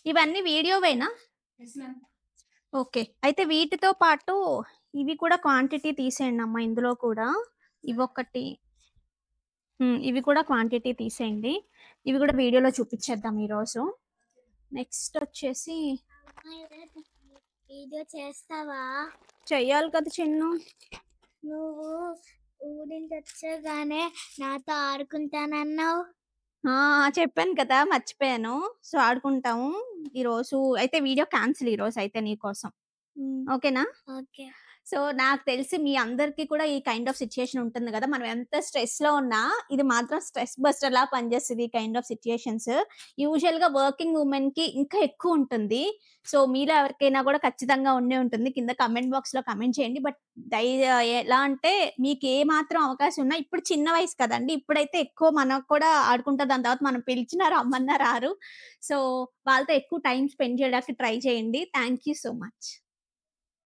ఇవన్నీ వీడియోవేనా? ఓకే. అయితే వీటితో పాటు ఇవి కూడా క్వాంటిటీ తీసేయండమ్మా ఇందులో కూడా. ఇవొకటి ఇవి కూడా క్వాంటిటీ తీసేయండి. ఇవి కూడా వీడియోలో చూపిచ్చేద్దాం ఈరోజు. నెక్స్టొచ్చేసి వీడియో చేస్తావా? చెయ్యాలి కదా చిన్ను. నువ్వు ఊరింటి వచ్చగానే నాతో ఆడుకుంటానన్నావు. చెప్పాను కదా! మర్చిపోయాను. సో, ఆడుకుంటాము ఈరోజు. అయితే వీడియో క్యాన్సిల్ ఈరోజైతే నీకోసం. ఓకేనా? ఓకే. సో, నాకు తెలిసి మీ అందరికీ కూడా ఈ కైండ్ ఆఫ్ సిట్యుయేషన్ ఉంటుంది గదా! మనం ఎంత స్ట్రెస్‌లో ఉన్నా ఇది మాత్రం స్ట్రెస్ బస్టర్‌లా పనిచేస్తది ఈ కైండ్ ఆఫ్ సిట్యుయేషన్స్. యూజువల్‌గా వర్కింగ్ వుమెన్‌కి ఇంకా ఎక్కువుంటుంది. సో, మీలో ఎవరికైనా గూడా ఖచ్చితంగా ఉండే ఉంటుంది. కింద కామెంట్ బాక్స్‌లో కామెంట్ చేయండి. బట్ ఎలా అంటే మీకు ఏ మాత్రం అవకాశం ఉన్నా ఇప్పుడు చిన్న వయసు కదండీ! ఇప్పుడైతే ఎక్కువ మనకు కూడా ఆడుకుంటా దాని తర్వాత మనం పిలిచినా రమ్మన్నా రారు. సో, వాళ్ళతో ఎక్కువ టైమ్ స్పెండ్ చేయడానికి ట్రై చేయండి. Thank you so much.